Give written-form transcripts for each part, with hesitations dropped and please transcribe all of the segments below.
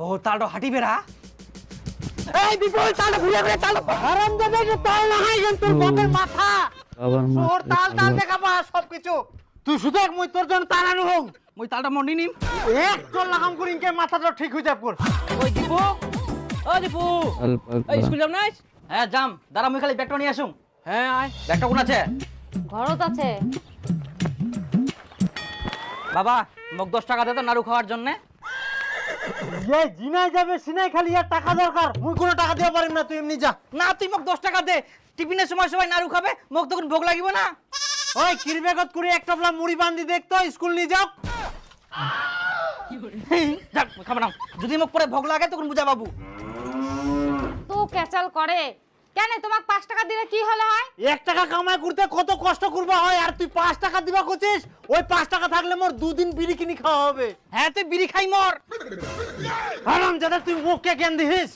ও তালটা হাঁটি বেড়া এই বিপুল তালটা ঘুরে ঘুরে তাল হারাম দেবে যে তাল লাগাই গেল তোর বাপের মাথা আবার তোর তাল তাল দেখাবা সবকিছু তুই শুধু এক মই তোর জন্য তাল আনু হোক মই তালটা মন্ডি নিম এক চল লাগাম করি ইনকে মাথাটা ঠিক হয়ে যাব ওই দীপু ও দীপু এই স্কুল যাম নাই হ্যাঁ যাম দাঁড়া মই খালি ব্যাগটা নিয়ে আসুম হ্যাঁ আয় ব্যাগটা কোন আছে ঘরত আছে। বাবা মোক 10 টাকা দে তো নাড়ু খাওয়ার জন্য এই জিনাই যাবে সিনাই খালি আর টাকা দরকার মুই কোনো টাকা দিতে পারিম না তুই এমনি যা না তুই মোক 10 টাকা দে টিফিনের সময় সবাই নাড়ু খাবে মোক তখন ভোগ লাগিব না ওই কিরবেগত করে এক টপলা মুড়ি বাঁধি দেখতো স্কুল নিয়ে যাও যাক খাবে না যদি মোক পরে ভোগ লাগে তখন বুঝা বাবু তো ক্যাচাল করে কেন তোমাক 5 টাকা দিলে কি হলো হয় 1 টাকা কামাই করতে কত কষ্ট করবা হয় আর তুই 5 টাকা দিবা কইছিস ওই 5 টাকা থাকলে মোর দুদিন বিড়ি কিনি খাওয়া হবে হ্যাঁ তুই বিড়ি খাই মর হারাম জাদা তুই মুখকে কেন দিস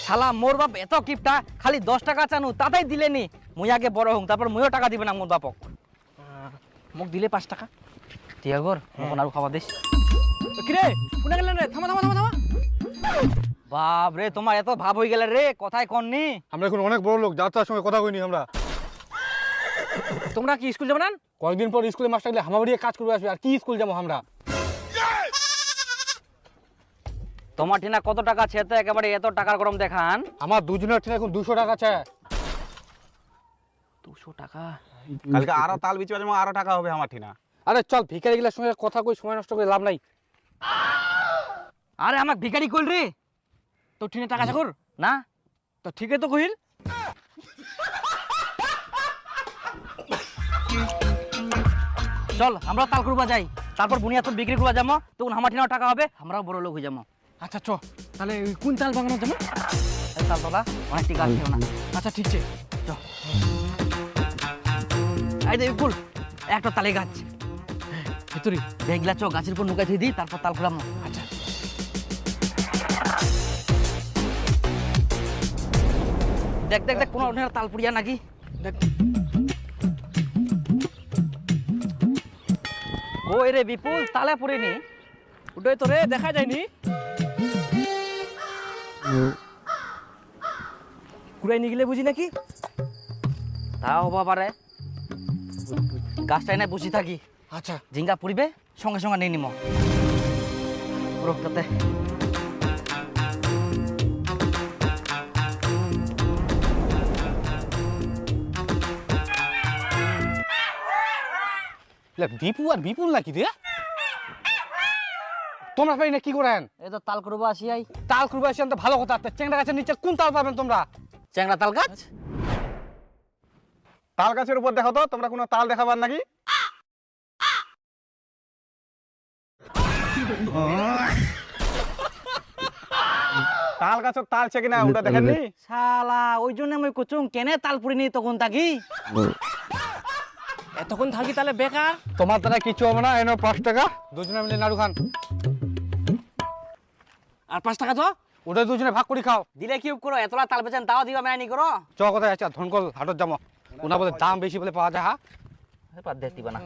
শালা মোর বাপ এত কিপটা খালি 10 টাকা চানু তাতেই দিলেনি মুই আগে বড় হং তারপর মুইও টাকা দিবে না মোর বাপক মোক দিলে 5 টাকা টিয়াগর মোক আর খাওয়া দিস কি রে কোনা গেলেন রে থামা থামা থামা থামা বাপ রে তোমার এত ভাব হয়ে গেল রে কথাই কননি আমরা এখন অনেক বড় লোক যাত্রার সঙ্গে কথা কইনি আমরা তোমরা কি স্কুল যাবে না কয়েকদিন পর স্কুলে মাস্টার গেলে হামাবাড়িয়ে কাজ করবে আসবে আর কি স্কুল যাবো আমরা তোমার ঠিনা কত টাকা ছেতে একেবারে এত টাকার গরম দেখান আমার দুজনের ঠিক এখন 200 টাকা আছে 200 টাকা কালকে আরো তাল বিচে যাবো আরো টাকা হবে আমার ঠিনা আরে চল ভিখারি গেলার সঙ্গে কথা কই সময় নষ্ট করে লাভ নাই আরে আমাক ভিখারি কইল রে তো ঠিনা টাকা চাকর না তো ঠিকই তো কইল চল আমরা তাল করবা যাই তারপর বুনিয়াদ বিক্রি করবা যাবো তখন আমার ঠিনাও টাকা হবে আমরাও বড় লোক হয়ে যাবো আচ্ছা চ তাহলে কোন তাল বাগানো যাবো এই তাল তোলা অনেক টিকা আছে না আচ্ছা ঠিক আছে চল এই দে বিপুল একটা তালে গাছ ভিতরি দেখলা চ গাছের উপর নুকাই দিই তারপর তাল খুলাম আচ্ছা দেখ দেখ দেখ কোন তাল পুড়িয়া নাকি দেখ ওই রে বিপুল তালে পুড়েনি ওটাই তো রে দেখা যায়নি কুড়াই নিয়ে গেলে বুঝি নাকি তাও বাবারে গাছটাই না বসে থাকি আচ্ছা ঝিঙ্গা পুড়িবে সঙ্গে সঙ্গে নিয়ে নিম রোগটাতে দীপু আর বিপুল নাকি রে তোমরা পাই না কি করেন এই তো তাল করবো আসিয়াই তাল করবে আসেন তো ভালো কথা চেংড়া গাছের নিচে কোন তাল পাবেন তোমরা চ্যাংড়া তাল গাছ তাল গাছের উপর দেখো তো তোমরা কোনো তাল দেখাবার নাকি তাল গাছের তাল ছে কিনা ওটা দেখেননি শালা ওই জন্য আমি কুচুং কেনে তাল পুড়িনি তখন তাকি এতক্ষণ থাকি তাহলে বেকার তোমার দ্বারা কিছু হবে না এনো 5 টাকা দুজনে মিলে নাড়ু খান আর 5 টাকা তো ওটা দুজনে ভাগ করে খাও দিলে কি করো এতলা তাল বেচেন তাও দিবা মেনি করো চ কোথায় আছে ধনকল হাটত যাবো ওনা বলে দাম বেশি বলে পাওয়া যায় বাদ দে দিবা না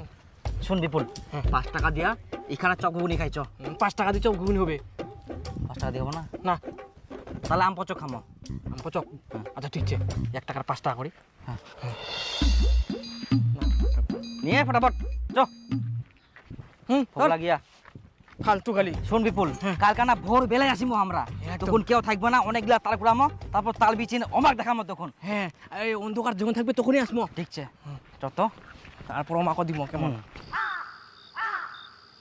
শুন বিপুল 5 টাকা দিয়া এখানে চকগুনি খাইছ 5 টাকা দিয়ে চপ ঘুগনি হবে 5 টাকা দিও না না তাহলে আম পচক খামো আম পচক আচ্ছা ঠিক আছে 1 টাকার 5 টাকা করি হ্যাঁ নিয়ে ফটাফট চ ভোগ লাগিয়া ফালতু গালি শুন বিপুল কালকানা ভোর বেলায় আসিমো আমরা তখন কেউ থাকবে না অনেকগুলা তাল কুড়ামো তারপর তাল বিচিন অমাক দেখামো তখন হ্যাঁ এই অন্ধকার যখন থাকবে তখনই আসবো ঠিক আছে চত তারপর আমাকে দিব কেমন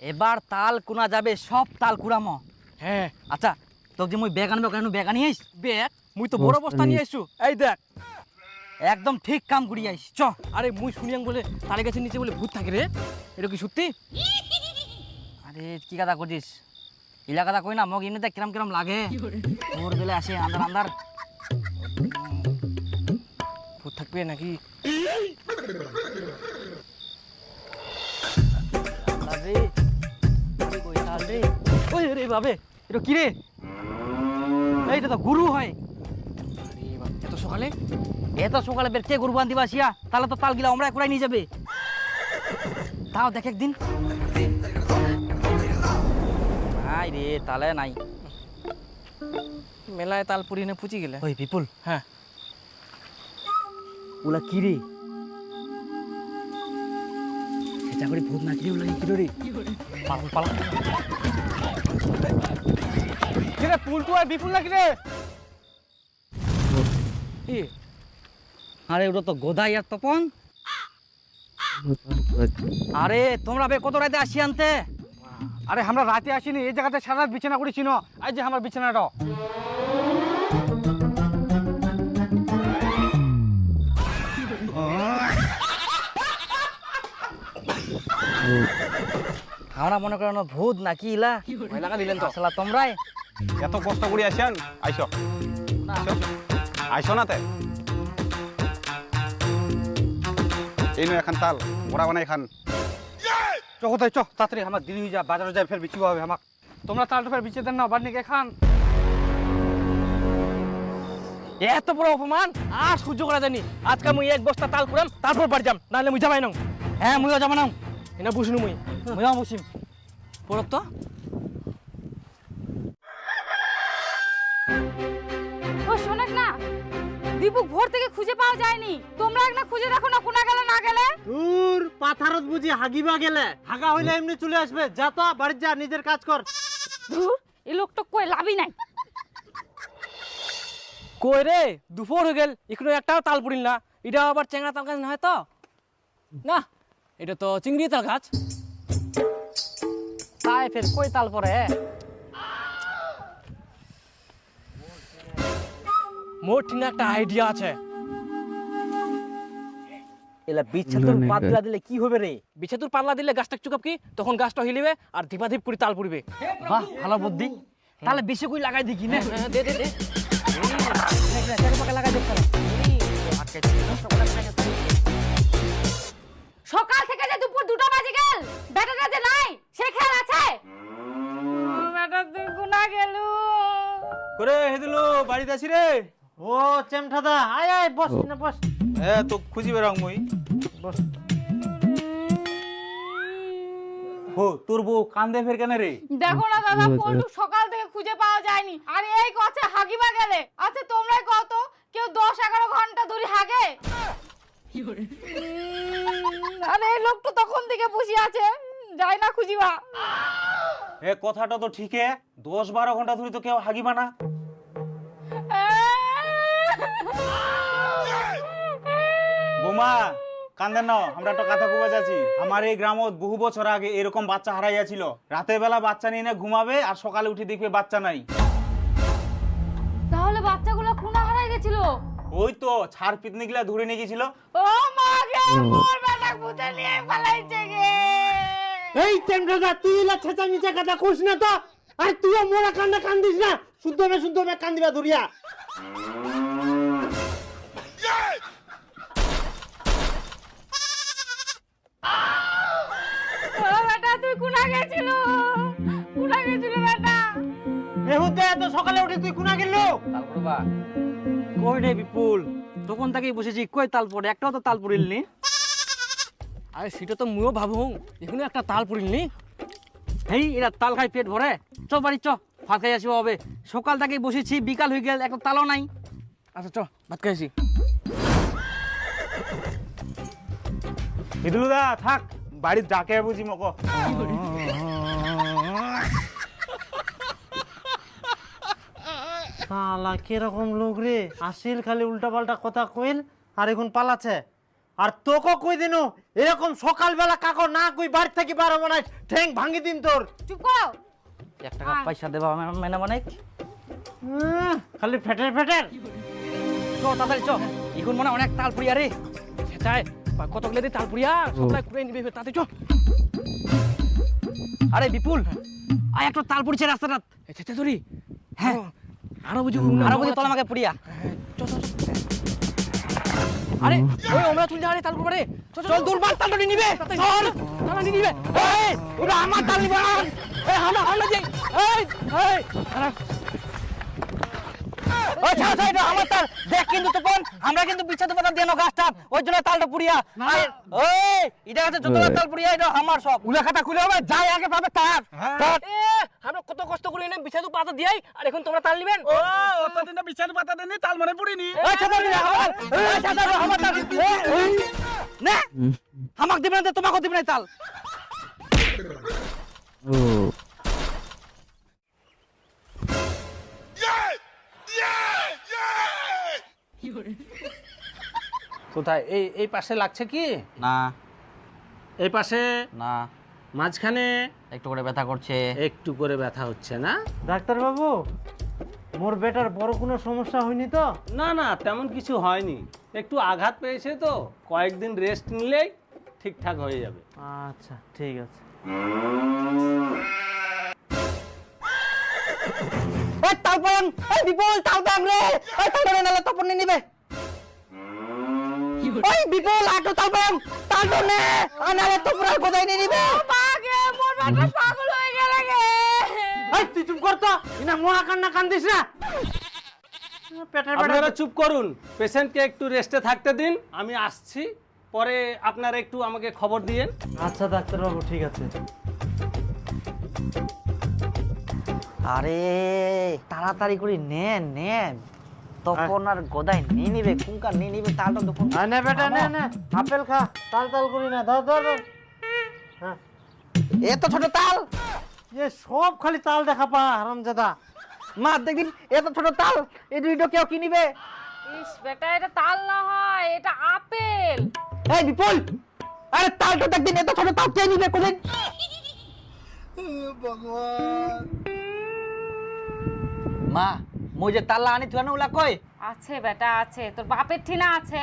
এবার তাল কুনা যাবে সব তাল কুড়ামো হ্যাঁ আচ্ছা তোকে যে মুই ব্যাগ আনবো কেন ব্যাগ আনি আইস ব্যাগ মুই তো বড় বস্তা নিয়ে আইছু এই দেখ একদম ঠিক কাম করি আইস চ আরে মুই শুনিয়াং বলে তালে গাছের নিচে বলে ভূত থাকে রে এটা কি সত্যি আরে কি কথা করছিস ইলা কথা কই না মোক এমনিতে কিরম কিরম লাগে ভোর বেলা আসে আন্ধার আন্ধার ভূত থাকবে নাকি আরে কই তাল রে ওই রে বাবে এটা কি রে এইটা তো গুরু হয় আরে বাপ এত সকালে এত সকালে বের কে গরু বান দিবা আসিয়া তাহলে তো তাল গিলা আমরা কুড়াই নিয়ে যাবে তাও দেখ একদিন। নাই রে, তালে নাই। মেলায় তাল পুরি না পুচি গেলে। ওই বিপুল, হ্যাঁ ওলা কি রে? সেটা করে ভূত নাকি ওলা কি রে? পালা পালা। কিরে পুলটু আর বিপুল নাকি রে? কি আরে ওটা তো গোদাই আর তপন। আরে তোমরা বে কত রাতে আসি আনতে? আরে আমরা রাতে আসিনি, এই জায়গাতে সারা রাত বিছানা করেছি না। এই যে আমার বিছানাটা। আমরা মনে করেন ভূত নাকি ইলা ভয় লাগা দিলেন তো। আসলা তোমরাই এত কষ্ট করে আসেন, আইসো আইসো না তে। এই নয় এখন তাল বড়া বানাই খান। চ কোথায় চ, তাড়াতাড়ি আমার দেরি হয়ে যা, বাজারে যাই ফের বিচিব হবে আমাক। তোমরা তালটা ফের বিচে দেন না, বাড়ি নিয়ে খান। এত বড় অপমান আর সহ্য করা জানি। আজকাল মুই এক বস্তা তাল কুড়াম, তারপর বাড়ি যাম, নাহলে মুই যাবাই না। হ্যাঁ মুইও যাবো না, এনা বুঝনু মুই মুইও বসিম। পড়ত তো ও শোনেন না, দীপু ভোর থেকে খুঁজে পাওয়া যায়নি। তোমরা একটা খুঁজে দেখো না, কোনা গেলে না গেলে। দূর পাথারত বুঝি হাগিবা গেলে, হাগা হইলে এমনি চলে আসবে। যা তো বাড়ি যা, নিজের কাজ কর। ধুর, এই লোকটা কই লাভই নাই। কই রে, দুপুর হয়ে গেল, এখনো একটাও তাল পুরিল না। এটা আবার চেংড়া তাল গাছ না হয় তো? না, এটা তো চিংড়ি তাল গাছ। তাই ফের কই তাল পরে? মোর ঠিক না একটা আইডিয়া আছে। এলা বিচ্ছা তোর পাত দিলা দিলে কি হবে রে? বিছে তোর পাল্লা দিলে গাছটা চুকাপ কি, তখন গাছটা হিলিবে আর ধীপাধীপ করে তাল পুড়িবে। বাহ, ভালো বুদ্ধি। তাহলে বেশি কই লাগাই দেখি না। হ্যাঁ, দে দে দে। লাগাই দেখ। সকাল থেকে যে দুপুর 2টা বাজে গেল, বেটাটা যে নাই সে খেয়াল আছে? বেটা তুই কোনা গেলু? করে হেদিলো বাড়িতে আছি রে। ও চেমঠাদা, আয় আয় বস না বস। তো খুঁজি বেরাং মুই। বস। হো তোর বউ কান্দে ফের কেন রে? দেখো না দাদা, পল্টু সকাল থেকে খুঁজে পাওয়া যায়নি। আর এই কছে হাগিবা গেলে। আচ্ছা তোমরাই কত, কেউ 10-11 ঘন্টা ধরে হাগে? আরে এই লোকটা তখন থেকে বসে আছে, যাই না খুঁজিবা। এ কথাটা তো ঠিক, 10-12 ঘন্টা ধরে তো কেউ হাগিবা না। বোমা কান্দেন না, আমরা একটা কথা কইবা যাচ্ছি। আমার এই গ্রামত বহু বছর আগে এরকম বাচ্চা হারাইয়াছিল। রাতের বেলা বাচ্চা নিয়ে না ঘুমাবে আর সকালে উঠে দেখবে বাচ্চা নাই। তাহলে বাচ্চাগুলো কোনা হারাই গেছিল? ওই তো ছাড় পিতনি গুলা ধরে নিয়ে গেছিল। ও মা গে, মোর বেটা ভূতে নিয়ে পালাইছে গে। এই চেমঠাদা, তুই ইলা ছেঁচা মিচা কথা কইস না তো। আর তুইও মোরা কান্না কান্দিস না, শুদ্ধ মে কান্দিবা ধরিয়া। ও বেটা তুই কোনা গেছিল? কোনা গেছিল বেটা? এহুদে এত সকালে উঠে তুই কোনা গেল? তারপর বা কই রে বিপুল, তখন থেকেই বসেছি, কই তাল পড়ে? একটাও তো তাল পড়িলনি। আরে সেটা তো মুইও ভাবু, এখনো একটা তাল পুরিল নি। হেই, এরা তাল খাই পেট ভরে। চ বাড়ি চ, ভাত খাই আসবো হবে। সকাল থেকেই বসেছি, বিকাল হয়ে গেল, একটা তালও নাই। আচ্ছা চ, ভাত খাইছি। হিদুলু দা থাক, বাড়ির ডাকে বুঝি মকো। শালা কিরকম লোক রে, আসিল খালি উল্টা পাল্টা কথা কইল আর এখন পালাচ্ছে। আর তোকে কই দিনু এরকম সকালবেলা কাকো না কই বাড়ি থেকে বারো বানাই ঠ্যাং ভাঙি দিন তোর। চুপ করো। 1 টাকা পয়সা দেবা মেনে মানে? খালি ফেটের ফেটের। চ তাড়াতাড়ি চ, এখন মনে হয় অনেক তাল পুড়িয়া রে। সেটাই কতগুলো দিয়ে তাল পুরিয়া সবাই করে নিবে, তাতে চ। আরে বিপুল, আয় একটা তাল পুড়ছে রাস্তাটা। সেটা ধরি। হ্যাঁ, আরো বুঝি আরো বুঝি তোলা আমাকে পুড়িয়া। আরে ওই আমরা চলে যাবে তাল পুরে। চল দূর বাদ, তালটা নিবে। চল তাল নিবে। এই, ওটা আমার তাল নিবে। এই হামলা হামলা যাই। এই এই ওই ছাড় ছাড়, এটা আমার তাল। দেখ কিন্তু তপন, আমরা কিন্তু বিচ্ছেদ পাতা দিয়ে নো গাছটা, ওই জন্য তালটা পুড়িয়া। ওই এটা হচ্ছে যতটা তাল পুড়িয়া, এটা আমার সব। উলা খাতা খুলে হবে, যাই আগে পাবে তার। তার। আমরা কত কষ্ট করে এনে বিছাদু পাতা দিয়াই, আর এখন তোমরা তাল নিবেন? অতদিন বিছানা পাতা দেনি, তাল মনে পড়িনি। ওই ছাড় ছাড়, আমার, ওই ছাড় ছাড়, আমার তাল। নে, আমাকে দিবে না, তোমাকে দিবে না তাল। কোথায়? এই পাশে লাগছে কি? না এই পাশে? না, মাঝখানে? একটু করে ব্যথা করছে। একটু করে ব্যথা হচ্ছে না? ডাক্তার বাবু, মোর বেটার বড় কোনো সমস্যা হয়নি তো? না না, তেমন কিছু হয়নি, একটু আঘাত পেয়েছে তো, কয়েকদিন রেস্ট নিলেই ঠিকঠাক হয়ে যাবে। আচ্ছা ঠিক আছে। ওই তালপন, ওই বিপুল তালপন রে, ওই তালপন নালে তপন নিবে। ওই বিপুল আটো তালপন, তালপন নে, নালে তপন আর কোথায় নিবে। বাগে মোর বেটা পাগল হয়ে গেলে গে। এই তুই চুপ কর তো, ইনা মোয়া কান্না কান্দিস না। আপনারা চুপ করুন, পেশেন্টকে একটু রেস্টে থাকতে দিন, আমি আসছি, পরে আপনারা একটু আমাকে খবর দিয়েন। আচ্ছা ডাক্তার বাবু, ঠিক আছে। আরে তাড়াতাড়ি করে নেন, তপন আর গোদাই নিয়ে নিবে, কুঙ্কা নিয়ে নিবে তালটা তখন। নে বেটা নে, আপেল খা, তাল তাল করি না, ধর ধর ধর। হ্যাঁ, এত ছোট তাল, এ সব খালি তাল দেখা পা হারামজাদা। মা দেখদিন এত ছোট তাল, এই দুইটা কেউ কি নিবে? ইস বেটা, এটা তাল না হয়, এটা আপেল। এই বিপুল, আরে তালটা দেখদিন এত ছোট তাল কে নিবে কোদিন? মা মই যে তাল্লা আনি তুই না উলা কই? আছে বেটা আছে, তোর বাপের ঠিনা আছে।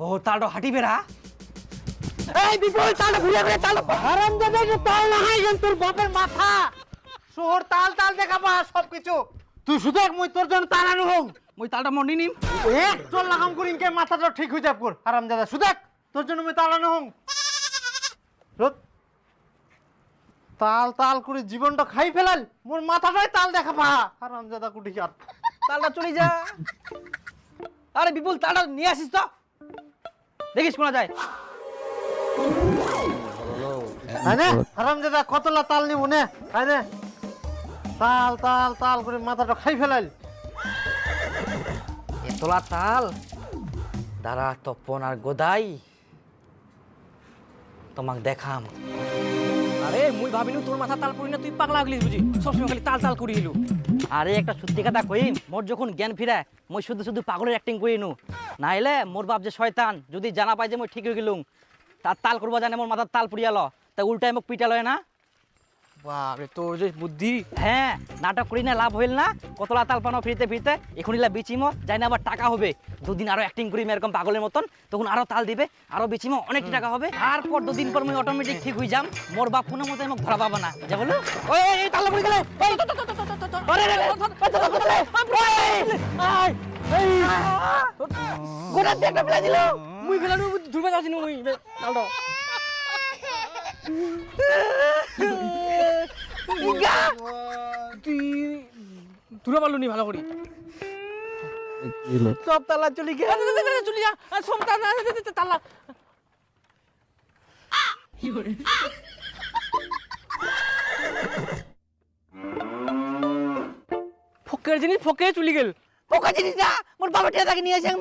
ও তালটা হাঁটি বেড়া। এই বিপুল তালটা ঘুরে ঘুরে তাল। হারামজাদা, যে তাল না হয় তোর বাপের মাথা। শহর তাল তাল দেখা পা সবকিছু। তুই শুধু এক মই তোর জন্য তাল আনু হোক। মই তালটা মন্ডি নিম। এক চল লাগাম করি ইনকে মাথাটা ঠিক হয়ে যাব কর হারামজাদা, শুধু এক তোর জন্য মই তাল আনু হোক। তাল তাল করে জীবনটা খাই ফেলাল, মোর মাথাটাই তাল দেখা পা হারামজাদা কুটি আর। তালটা চলে যা। আরে বিপুল তালটা নিয়ে আসিস তো, দেখিস শোনা যায়। আরে হারামজাদা কতলা তাল নিব নে, আরে তাল তাল তাল করে মাথাটা খাই ফেলাল। এতলা তাল, দাঁড়া তপন আর গোদাই তোমাক দেখাম। আরে মুই ভাবিনু তোর মাথা তাল পড়ি না, তুই পাগলা হইলিস বুঝি, সবসময় খালি তাল তাল করি এলু। আরে একটা সত্যি কথা কইম, মোর যখন জ্ঞান ফিরায় মই শুধু শুধু পাগলের অ্যাক্টিং করি নু, নাইলে মোর বাপ যে শয়তান যদি জানা পাই যে মই ঠিক হয়ে গেলুম, তার তাল করবো জানে মোর মাথার তাল পুড়িয়াল, তা উল্টায় মোক পিটালয় না। বাপরে তোর যে বুদ্ধি। হ্যাঁ, নাটক করি না লাভ হইল না, কতলা তাল পানো ফিরতে ফিরতে এখন ইলা বিচিমো যাই না, আবার টাকা হবে দুদিন আরো অ্যাক্টিং করি এরকম পাগলের মতন, তখন আরো তাল দিবে, আরো বিচিমো অনেক টাকা হবে, তারপর দুদিন পর মই অটোমেটিক ঠিক হয়ে যাম, মোর বাপ ফোনের মতো মোক ধরা পাবো না, যা বলো। ওই এই তাল পড়ে গেলে, গোটা দেখটা ফেলে দিল। মুই ফেলানু ধুরবা যাচ্ছি মুই তালটা। তুই ধুরা পারলু নি ভালো করি। সব তালা চলে গেল। চলি যা, সব তালা তালা। ফকের জিনিস ফকে চলি গেল। পোকা জিনিস না, মোর বাবা টিয়া তাকে নিয়ে আসে।